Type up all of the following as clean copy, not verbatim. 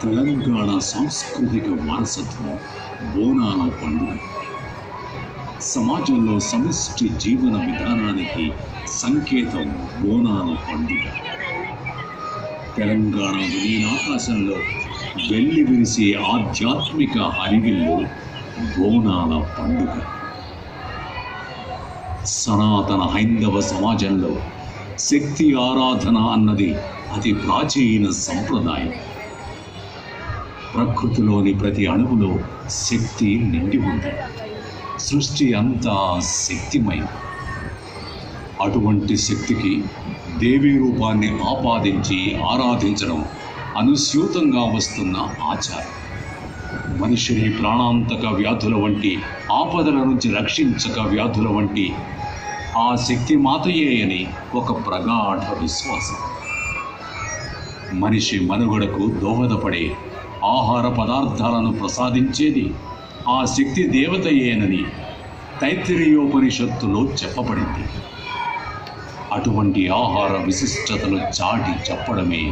తెలంగాణ సాంస్కృతిక వారసత్వం బోనాల పండుగ సమాజంలో సమిష్టి జీవన విధానానికి సంకేతం బోనాల పండుగ. తెలంగాణ విలీనాకాశంలో వెల్లి విరిసే ఆధ్యాత్మిక హరివిల్లు బోనాల పండుగ. సనాతన హైందవ సమాజంలో శక్తి ఆరాధన అన్నది అతి ప్రాచీన సంప్రదాయం. ప్రకృతిలోని ప్రతి అణువులో శక్తి నిండి ఉంది. సృష్టి అంతా శక్తిమయం. అటువంటి శక్తికి దేవీ రూపాన్ని ఆపాదించి ఆరాధించడం అనుస్యూతంగా వస్తున్న ఆచారం. మనిషిని ప్రాణాంతక వ్యాధుల వంటి ఆపదల నుంచి రక్షించక వ్యాధుల వంటి ఆ శక్తి మాతయే అని ఒక ప్రగాఢ విశ్వాసం. మనిషి మనుగడకు దోహదపడే ఆహార పదార్థాలను ప్రసాదించేది ఆ శక్తి దేవతయేనని తైత్తిరీయోపనిషత్తులో చెప్పబడింది. అటువంటి ఆహార విశిష్టతలు చాటి చెప్పడమే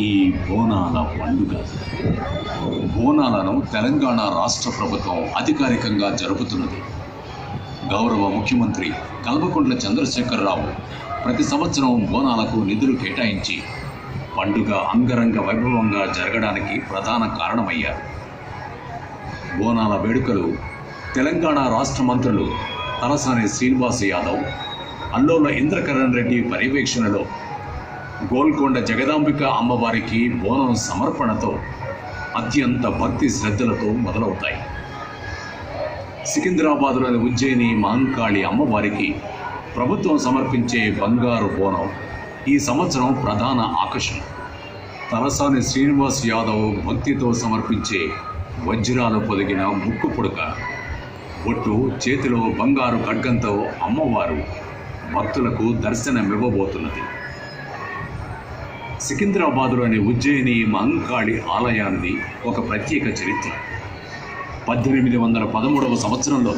ఈ బోనాల పండుగ. బోనాలను తెలంగాణ రాష్ట్ర ప్రభుత్వం అధికారికంగా జరుపుతున్నది. గౌరవ ముఖ్యమంత్రి కల్వకుంట్ల చంద్రశేఖరరావు ప్రతి సంవత్సరం బోనాలకు నిధులు కేటాయించి పండుగ అంగరంగ వైభవంగా జరగడానికి ప్రధాన కారణమయ్యారు. బోనాల వేడుకలు తెలంగాణ రాష్ట్ర మంత్రులు తలసాని శ్రీనివాస్ యాదవ్, అల్లోల ఇంద్రకరణ్ రెడ్డి పర్యవేక్షణలో గోల్కొండ జగదాంబిక అమ్మవారికి బోనం సమర్పణతో అత్యంత భక్తి శ్రద్ధలతో మొదలవుతాయి. సికింద్రాబాద్లోని ఉజ్జయిని మహంకాళి అమ్మవారికి ప్రభుత్వం సమర్పించే బంగారు బోనం ఈ సంవత్సరం ప్రధాన ఆకర్షణ. తలసాని శ్రీనివాస్ యాదవ్ భక్తితో సమర్పించే వజ్రాలు పొదిగిన ముక్కు పుడక, బొట్టు, చేతిలో బంగారు ఖడ్గంతో అమ్మవారు భక్తులకు దర్శనమివ్వబోతున్నది. సికింద్రాబాద్లోని ఉజ్జయిని మహంకాళి ఆలయానికి ఒక ప్రత్యేక చరిత్ర. 1813వ సంవత్సరంలో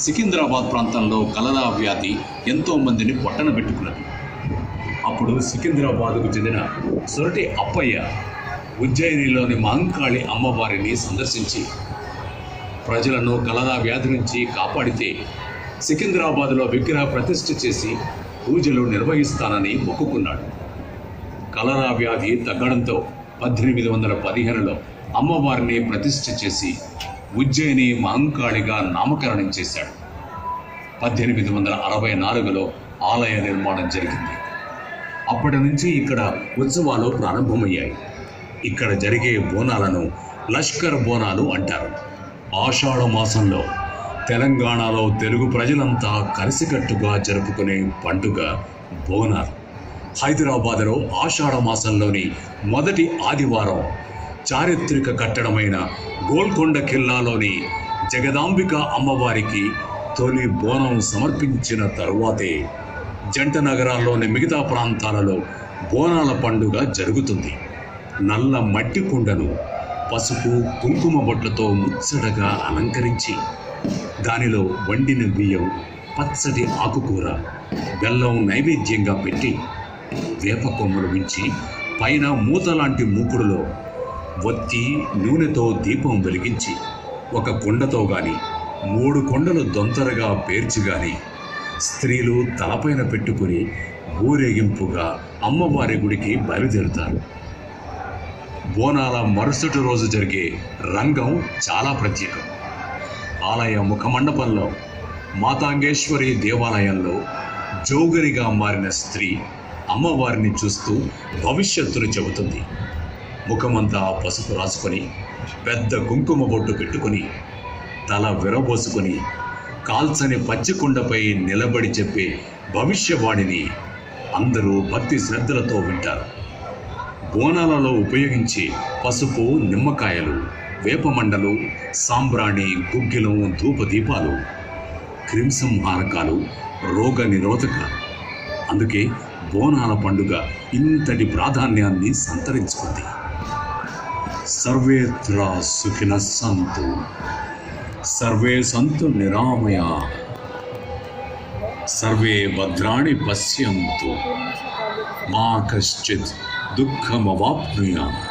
సికింద్రాబాద్ ప్రాంతంలో కలరా వ్యాధి ఎంతో మందిని పొట్టన పెట్టుకున్నది. అప్పుడు సికింద్రాబాద్కు చెందిన సొరటి అప్పయ్య ఉజ్జయినిలోని మహంకాళి అమ్మవారిని సందర్శించి ప్రజలను కలరా వ్యాధి నుంచి కాపాడితే సికింద్రాబాద్లో విగ్రహ ప్రతిష్ఠ చేసి పూజలు నిర్వహిస్తానని మొక్కుకున్నాడు. కలరా వ్యాధి తగ్గడంతో 1815లో అమ్మవారిని ప్రతిష్ఠ చేసి ఉజ్జయిని మహంకాళిగా నామకరణం చేశాడు. 1864లో ఆలయ నిర్మాణం జరిగింది. అప్పటి నుంచి ఇక్కడ ఉత్సవాలు ప్రారంభమయ్యాయి. ఇక్కడ జరిగే బోనాలను లష్కర్ బోనాలు అంటారు. ఆషాఢ మాసంలో తెలంగాణలో తెలుగు ప్రజలంతా కలిసికట్టుగా జరుపుకునే పండుగ బోనాలు. హైదరాబాద్లో ఆషాఢ మాసంలోని మొదటి ఆదివారం చారిత్రక కట్టడమైన గోల్కొండ కిల్లాలోని జగదాంబిక అమ్మవారికి తొలి బోనం సమర్పించిన తరువాతే జంట నగరాల్లోని మిగతా ప్రాంతాలలో బోనాల పండుగ జరుగుతుంది. నల్ల మట్టి కుండను పసుపు కుంకుమ బొట్లతో ముచ్చటగా అలంకరించి దానిలో వండిన బియ్యం, పచ్చటి ఆకుకూర, బెల్లం నైవేద్యంగా పెట్టి వేప కొమ్మలు ఉంచి పైన మూత లాంటి మూకుడులో ఒత్తి నూనెతో దీపం వెలిగించి ఒక కుండతో గాని 3 కొండలు దొంతరగా పేర్చి గాని స్త్రీలు తలపైన పెట్టుకుని ఊరేగింపుగా అమ్మవారి గుడికి బయలుదేరుతారు. బోనాల మరుసటి రోజు జరిగే రంగం చాలా ప్రత్యేకం. ఆలయ ముఖమండపంలో మాతాంగేశ్వరి దేవాలయంలో జోగరిగా మారిన స్త్రీ అమ్మవారిని చూస్తూ భవిష్యత్తును చెబుతుంది. ముఖమంతా పసుపు రాసుకొని పెద్ద కుంకుమ బొట్టు పెట్టుకుని తల విరబోసుకొని కాల్చని పచ్చికుండపై నిలబడి చెప్పే భవిష్యవాణిని అందరూ భక్తి శ్రద్ధలతో వింటారు. బోనాలలో ఉపయోగించే పసుపు, నిమ్మకాయలు, వేపమండలు, సాంబ్రాణి, గుగ్గిలం, ధూపదీపాలు క్రిమిసంహారకాలు, రోగ నిరోధకాలు. అందుకే బోనాల పండుగ ఇంతటి ప్రాధాన్యాన్ని సంతరించుకుంది. సర్వేత్రా సుఖినః సంతు, సర్వే సంతు నిరామయా, సర్వే భద్రాణి పశ్యంతు, మా కశ్చిత్ దుఃఖమవాప్నుయాత్.